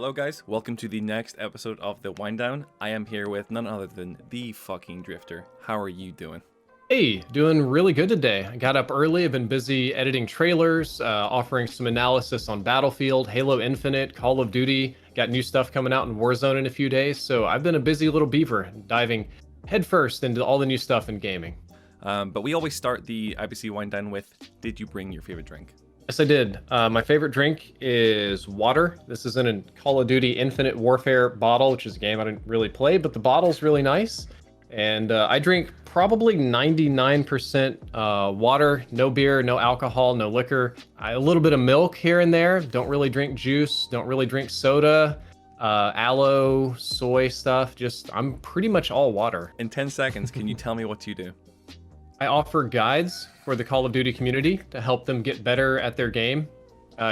Hello guys, welcome to the next episode of The Wind Down. I am here with none other than the fucking Drifter. How are you doing? Hey, doing really good today. I got up early. I've been busy editing trailers, offering some analysis on Battlefield, Halo Infinite, Call of Duty. Got new stuff coming out in Warzone in a few days. So I've been a busy little beaver, diving headfirst into all the new stuff in gaming. But we always start the IBC Wind Down with, did you bring your favorite drink? Yes, I did. My favorite drink is water. This is in a Call of Duty Infinite Warfare bottle, which is a game I didn't really play, but the bottle's really nice. And I drink probably 99% water, no beer, no alcohol, no liquor. A little bit of milk here and there. Don't really drink juice. Don't really drink soda, aloe, soy stuff. I'm pretty much all water. In 10 seconds, can you tell me what you do? I offer guides for the Call of Duty community to help them get better at their game.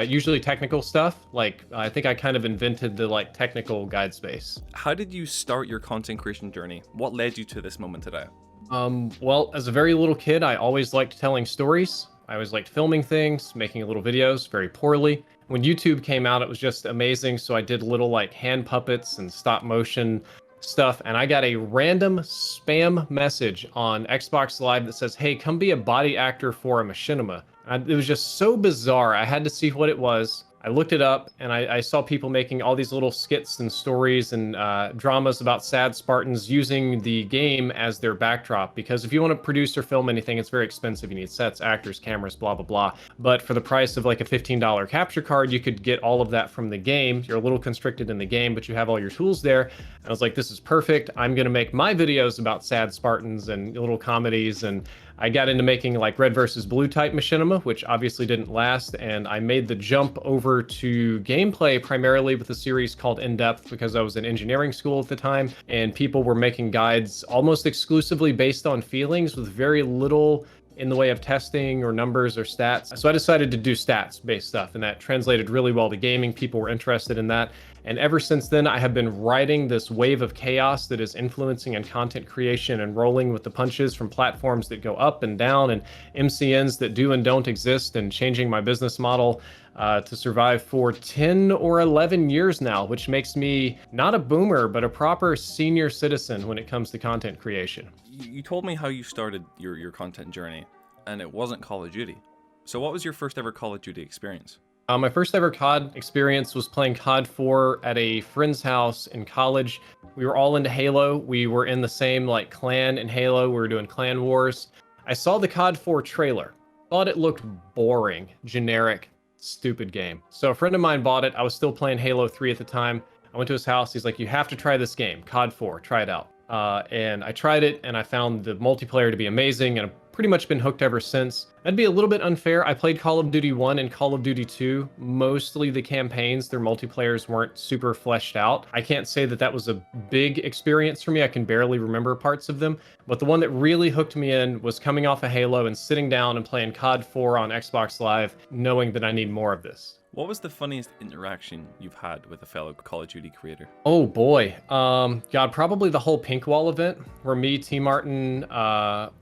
Usually technical stuff. I think I kind of invented the technical guide space. How did you start your content creation journey? What led you to this moment today? Well, as a very little kid, I always liked telling stories. I always liked filming things, making little videos, very poorly. When YouTube came out, it was just amazing. So I did little hand puppets and stop motion stuff, and I got a random spam message on Xbox Live that says, "Hey, come be a body actor for a machinima." It was just so bizarre. I had to see what it was. I looked it up, and I saw people making all these little skits and stories and dramas about sad Spartans using the game as their backdrop. Because if you want to produce or film anything, it's very expensive. You need sets, actors, cameras, blah, blah, blah. But for the price of a $15 capture card, you could get all of that from the game. You're a little constricted in the game, but you have all your tools there. And I was like, this is perfect. I'm going to make my videos about sad Spartans and little comedies. And I got into making red versus blue type machinima, which obviously didn't last, and I made the jump over to gameplay primarily with a series called In-Depth because I was in engineering school at the time, and people were making guides almost exclusively based on feelings with very little in the way of testing or numbers or stats. So I decided to do stats-based stuff, and that translated really well to gaming. People were interested in that. And ever since then, I have been riding this wave of chaos that is influencing and content creation and rolling with the punches from platforms that go up and down and MCNs that do and don't exist, and changing my business model to survive for 10 or 11 years now, which makes me not a boomer, but a proper senior citizen when it comes to content creation. You told me how you started your content journey, and it wasn't Call of Duty. So what was your first ever Call of Duty experience? My first ever COD experience was playing COD 4 at a friend's house in college. We were all into Halo. We were in the same clan in Halo. We were doing clan wars. I saw the COD 4 trailer. Thought it looked boring, generic, stupid game. So a friend of mine bought it. I was still playing Halo 3 at the time. I went to his house. He's like, you have to try this game, COD 4. Try it out. And I tried it, and I found the multiplayer to be amazing, and I've pretty much been hooked ever since. That'd be a little bit unfair. I played Call of Duty 1 and Call of Duty 2, mostly the campaigns. Their multiplayers weren't super fleshed out. I can't say that that was a big experience for me. I can barely remember parts of them. But the one that really hooked me in was coming off of Halo and sitting down and playing COD 4 on Xbox Live, knowing that I need more of this. What was the funniest interaction you've had with a fellow Call of Duty creator? Oh boy. God, probably the whole Pink Wall event where me, T Martin,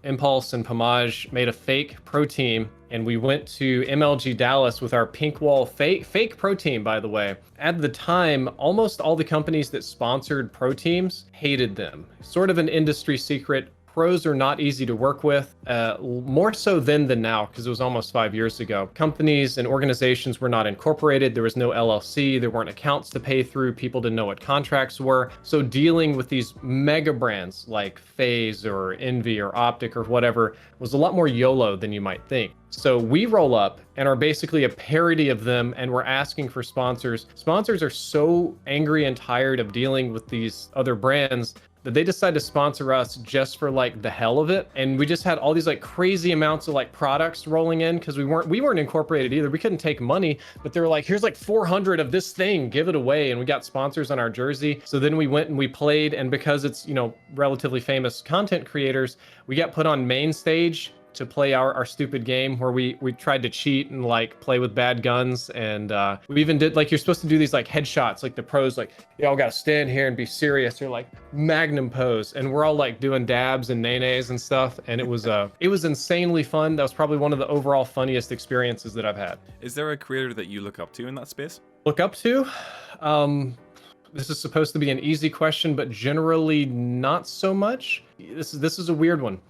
Impulse, and Pomage made a fake pro team, and we went to MLG Dallas with our Pink Wall fake pro team, by the way. At the time, almost all the companies that sponsored pro teams hated them. Sort of an industry secret. Pros are not easy to work with, more so then than now, because it was almost 5 years ago. Companies and organizations were not incorporated. There was no LLC. There weren't accounts to pay through. People didn't know what contracts were. So dealing with these mega brands like FaZe or Envy or Optic or whatever was a lot more YOLO than you might think. So we roll up and are basically a parody of them, and we're asking for sponsors. Sponsors are so angry and tired of dealing with these other brands that they decided to sponsor us just for the hell of it. And we just had all these crazy amounts of products rolling in, because we weren't incorporated either. We couldn't take money, but they were like, here's 400 of this thing, give it away. And we got sponsors on our jersey. So then we went and we played, and because it's relatively famous content creators, we got put on main stage to play our stupid game where we tried to cheat and play with bad guns, and we even did you're supposed to do these headshots, the pros y'all gotta stand here and be serious. They're magnum pose, and we're all doing dabs and nays and stuff, and it was insanely fun. That was probably one of the overall funniest experiences that I've had. Is there a creator that you look up to in that space? Look up to? This is supposed to be an easy question, but generally not so much. This is a weird one.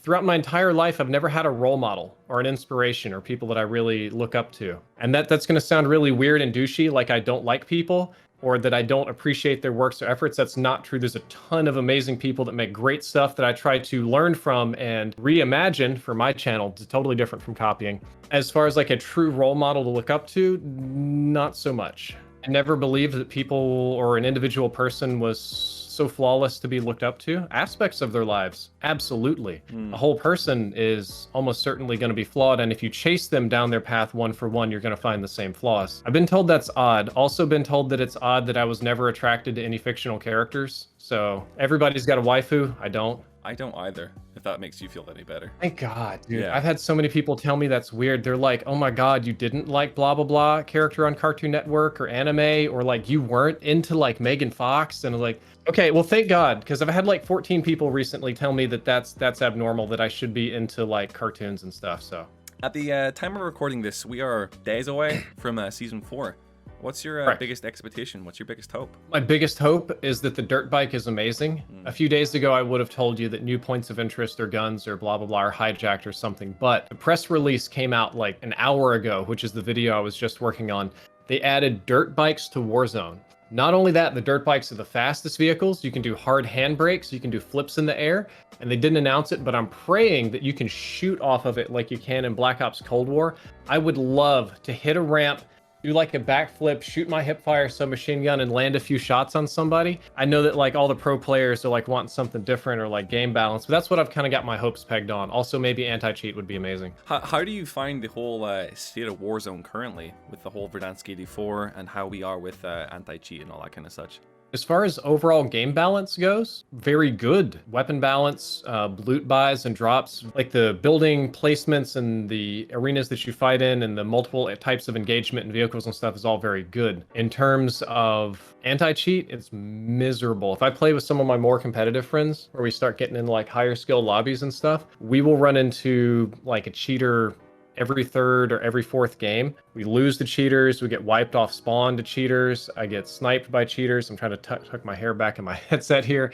Throughout my entire life, I've never had a role model or an inspiration or people that I really look up to. And that's going to sound really weird and douchey, like I don't like people or that I don't appreciate their works or efforts. That's not true. There's a ton of amazing people that make great stuff that I try to learn from and reimagine for my channel. It's totally different from copying. As far as like a true role model to look up to, not so much. I never believed that people or an individual person was so flawless to be looked up to. Aspects of their lives, absolutely. A whole person is almost certainly going to be flawed, and if you chase them down their path one for one, you're going to find the same flaws. I've been told that's odd. Also been told that it's odd that I was never attracted to any fictional characters. So everybody's got a waifu. I don't. I don't either, if that makes you feel any better. Thank God, dude. Yeah. I've had so many people tell me that's weird. They're like, oh my God, you didn't like blah, blah, blah character on Cartoon Network or anime, or like you weren't into like Megan Fox. And I'm like, okay, well, thank God, because I've had like 14 people recently tell me that that's abnormal, that I should be into like cartoons and stuff. So at the time of recording this, we are days away from season 4. What's your biggest expectation? What's your biggest hope? My biggest hope is that the dirt bike is amazing. A few days ago, I would have told you that new points of interest or guns or blah, blah, blah, or hijacked or something. But the press release came out like an hour ago, which is the video I was just working on. They added dirt bikes to Warzone. Not only that, the dirt bikes are the fastest vehicles. You can do hard handbrakes. You can do flips in the air. And they didn't announce it, but I'm praying that you can shoot off of it like you can in Black Ops Cold War. I would love to hit a ramp, do like a backflip, shoot my hipfire submachine gun and land a few shots on somebody. I know that like all the pro players are like wanting something different or like game balance, but that's what I've kind of got my hopes pegged on. Also, maybe anti-cheat would be amazing. How do you find the whole state of Warzone currently with the whole Verdansk 84 and how we are with anti-cheat and all that kind of such? As far as overall game balance goes, very good. Weapon balance, loot buys and drops, like the building placements and the arenas that you fight in and the multiple types of engagement and vehicles and stuff is all very good. In terms of anti-cheat, it's miserable. If I play with some of my more competitive friends where we start getting into like higher skill lobbies and stuff, we will run into like a cheater every third or every fourth game. We lose to cheaters, we get wiped off spawn to cheaters, I get sniped by cheaters. I'm trying to tuck my hair back in my headset here.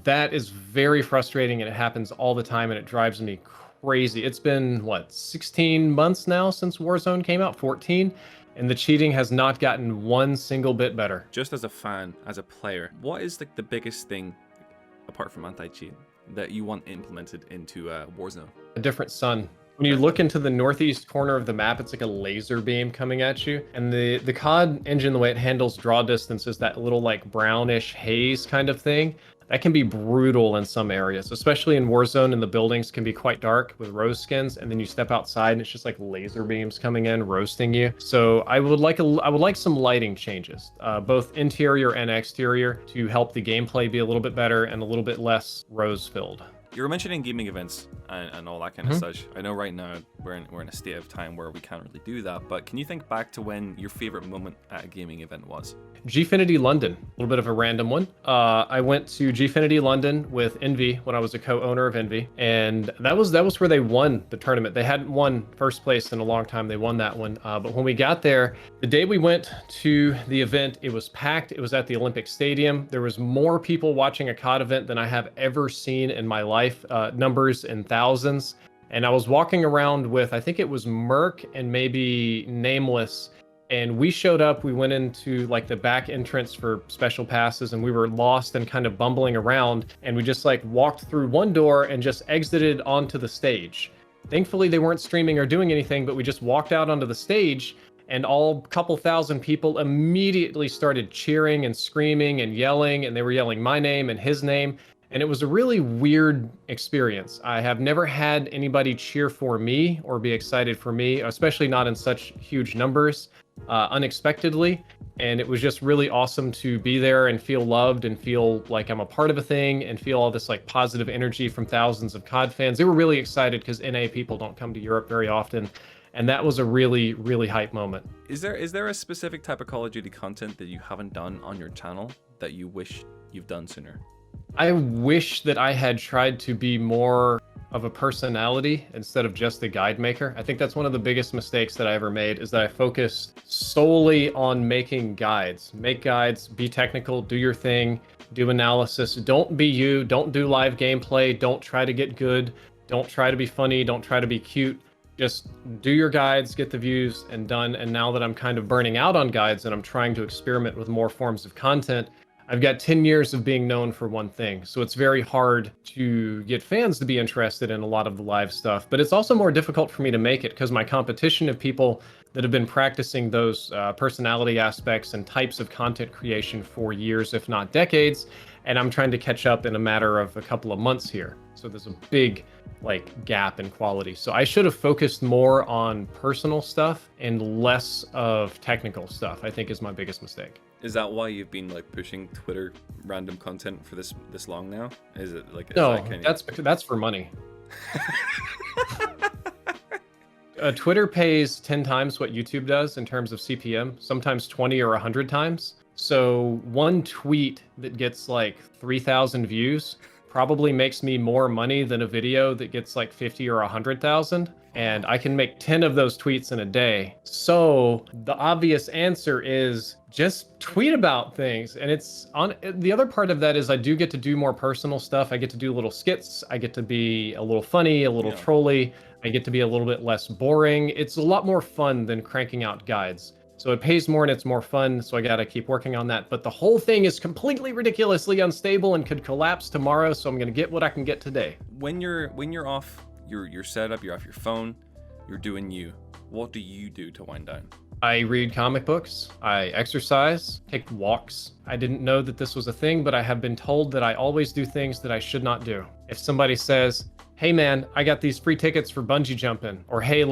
That is very frustrating and it happens all the time and it drives me crazy. It's been, what, 16 months now since Warzone came out, 14? And the cheating has not gotten one single bit better. Just as a fan, as a player, what is like the biggest thing, apart from anti-cheat, that you want implemented into Warzone? A different sun. When you look into the northeast corner of the map, it's like a laser beam coming at you. And the COD engine, the way it handles draw distance is that little like brownish haze kind of thing. That can be brutal in some areas, especially in Warzone, and the buildings can be quite dark with rose skins. And then you step outside and it's just like laser beams coming in, roasting you. So I would like some lighting changes, both interior and exterior, to help the gameplay be a little bit better and a little bit less rose filled. You were mentioning gaming events and all that kind of such. I know right now we're in a state of time where we can't really do that, but can you think back to when your favorite moment at a gaming event was? Gfinity London, a little bit of a random one. I went to Gfinity London with Envy when I was a co-owner of Envy, and that was where they won the tournament. They hadn't won first place in a long time. They won that one. But when we got there, the day we went to the event, it was packed. It was at the Olympic Stadium. There was more people watching a COD event than I have ever seen in my life. Numbers in thousands. And I was walking around with, I think it was Merc and maybe Nameless, and we showed up. We went into like the back entrance for special passes, and we were lost and kind of bumbling around, and we just like walked through one door and just exited onto the stage. Thankfully they weren't streaming or doing anything, but we just walked out onto the stage, and all couple thousand people immediately started cheering and screaming and yelling, and they were yelling my name and his name. And it was a really weird experience. I have never had anybody cheer for me or be excited for me, especially not in such huge numbers, unexpectedly. And it was just really awesome to be there and feel loved and feel like I'm a part of a thing and feel all this like positive energy from thousands of COD fans. They were really excited because NA people don't come to Europe very often. And that was a really, really hype moment. Is there a specific type of Call of Duty content that you haven't done on your channel that you wish you've done sooner? I wish that I had tried to be more of a personality instead of just a guide maker. I think that's one of the biggest mistakes that I ever made, is that I focused solely on making guides. Make guides, be technical, do your thing, do analysis. Don't be you, don't do live gameplay, don't try to get good, don't try to be funny, don't try to be cute. Just do your guides, get the views, and done. And now that I'm kind of burning out on guides and I'm trying to experiment with more forms of content, I've got 10 years of being known for one thing. So it's very hard to get fans to be interested in a lot of the live stuff. But it's also more difficult for me to make it because my competition of people that have been practicing those personality aspects and types of content creation for years, if not decades. And I'm trying to catch up in a matter of a couple of months here. So there's a big gap in quality. So I should have focused more on personal stuff and less of technical stuff, I think, is my biggest mistake. Is that why you've been pushing Twitter random content for this long now? Is it no? That's for money. Twitter pays 10 times what YouTube does in terms of CPM, sometimes 20 or 100 times. So one tweet that gets 3,000 views probably makes me more money than a video that gets 50 or 100,000. And I can make 10 of those tweets in a day. So the obvious answer is just tweet about things. And it's on the other part of that is I do get to do more personal stuff. I get to do little skits. I get to be a little funny, a little trolly. I get to be a little bit less boring. It's a lot more fun than cranking out guides. So it pays more and it's more fun, so I gotta keep working on that. But the whole thing is completely ridiculously unstable and could collapse tomorrow, so I'm gonna get what I can get today. When you're off your setup, you're off your phone, you're doing you, what do you do to wind down? I read comic books, I exercise, take walks. I didn't know that this was a thing, but I have been told that I always do things that I should not do. If somebody says, hey man, I got these free tickets for bungee jumping, or hey,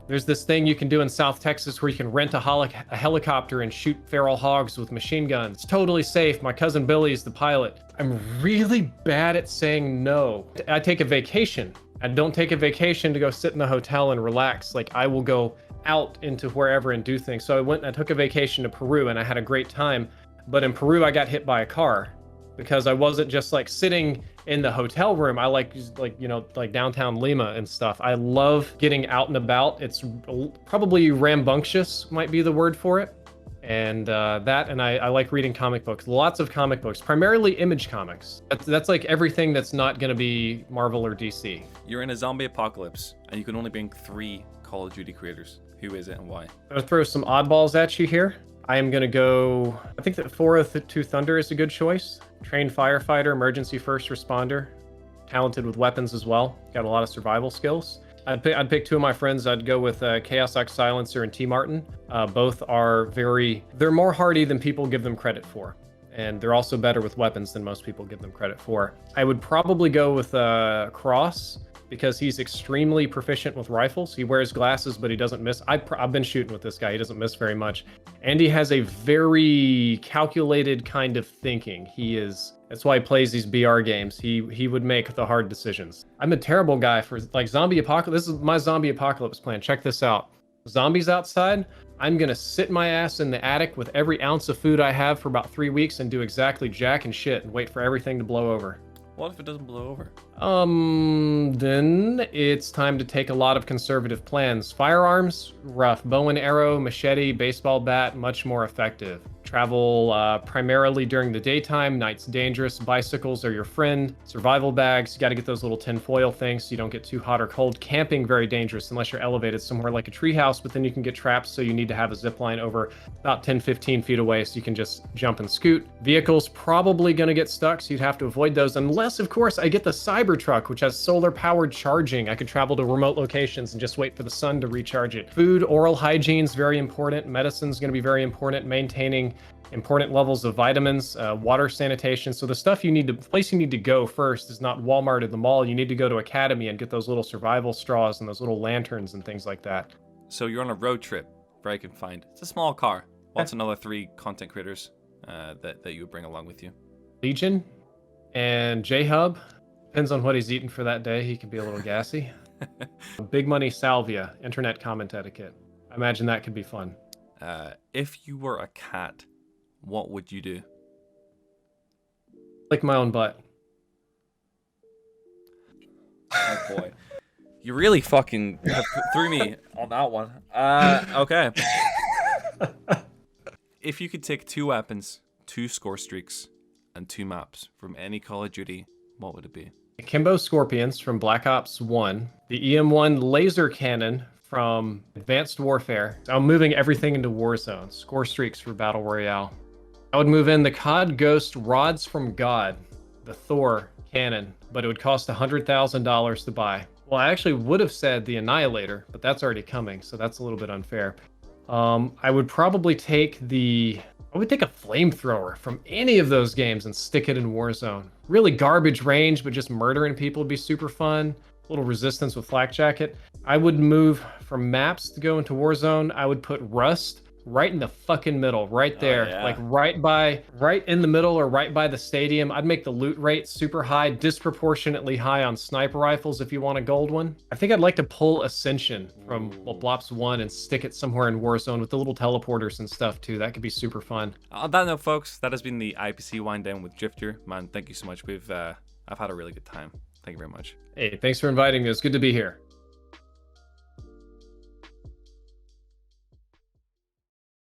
there's this thing you can do in South Texas where you can rent a helicopter and shoot feral hogs with machine guns. It's totally safe. My cousin Billy's the pilot. I'm really bad at saying no. I take a vacation. I don't take a vacation to go sit in the hotel and relax. I will go out into wherever and do things. So I went and I took a vacation to Peru and I had a great time. But in Peru, I got hit by a car because I wasn't just sitting in the hotel room. I like downtown Lima and stuff. I love getting out and about. It's probably rambunctious might be the word for it. And I like reading comic books, lots of comic books, primarily Image comics. That's everything that's not going to be Marvel or DC. You're in a zombie apocalypse and you can only bring 3 Call of Duty creators. Who is it and why? I'm going to throw some oddballs at you here. I am going to go, I think that 402 Thunder is a good choice. Trained firefighter, emergency first responder, talented with weapons as well. Got a lot of survival skills. I'd pick 2 of my friends. I'd go with Chaos X Silencer and T Martin. Both are they're more hardy than people give them credit for. And they're also better with weapons than most people give them credit for. I would probably go with Cross, because he's extremely proficient with rifles. He wears glasses, but he doesn't miss. I've been shooting with this guy. He doesn't miss very much. And he has a very calculated kind of thinking. That's why he plays these BR games. He would make the hard decisions. I'm a terrible guy for zombie apocalypse. This is my zombie apocalypse plan. Check this out. Zombies outside. I'm gonna sit my ass in the attic with every ounce of food I have for about 3 weeks and do exactly jack and shit and wait for everything to blow over. What if it doesn't blow over? Then it's time to take a lot of conservative plans. Firearms, rough. Bow and arrow, machete, baseball bat, much more effective. Travel primarily during the daytime. Night's dangerous. Bicycles are your friend. Survival bags. You got to get those little tin foil things so you don't get too hot or cold. Camping, very dangerous unless you're elevated somewhere like a treehouse, but then you can get trapped, so you need to have a zip line over about 10, 15 feet away so you can just jump and scoot. Vehicles probably going to get stuck, so you'd have to avoid those unless, of course, I get the Cybertruck, which has solar-powered charging. I could travel to remote locations and just wait for the sun to recharge it. Food, oral hygiene is very important. Medicine's going to be very important. Maintaining important levels of vitamins, water sanitation. So the place you need to go first is not Walmart or the mall. You need to go to Academy and get those little survival straws and those little lanterns and things like that. So you're on a road trip, very confined. It's a small car. What's another 3 content creators that you would bring along with you? Legion and J-Hub. Depends on what he's eating for that day. He can be a little gassy. Big Money Salvia, internet comment etiquette. I imagine that could be fun. If you were a cat, what would you do? Lick my own butt. Oh boy. You really fucking threw me on that one. Okay. If you could take 2 weapons, 2 score streaks, and 2 maps from any Call of Duty, what would it be? Akimbo Scorpions from Black Ops 1, the EM1 laser cannon from Advanced Warfare. I'm moving everything into Warzone. Score streaks for Battle Royale. I would move in the COD Ghost Rods from God, the Thor cannon, but it would cost $100,000 to buy. Well, I actually would have said the Annihilator, but that's already coming, so that's a little bit unfair. I would probably take I would take a flamethrower from any of those games and stick it in Warzone. Really garbage range, but just murdering people would be super fun. A little resistance with Flak Jacket. I would move from maps to go into Warzone. I would put Rust right in the fucking middle, right there. Oh, yeah. Like right in the middle or right by the stadium. I'd make the loot rate super high, disproportionately high on sniper rifles if you want a gold one. I think I'd like to pull Ascension from Blops 1 and stick it somewhere in Warzone with the little teleporters and stuff too. That could be super fun. On that note, folks, that has been the IPC wind down with Drift0r. Man, thank you so much. I've had a really good time. Thank you very much. Hey, thanks for inviting me. It was good to be here.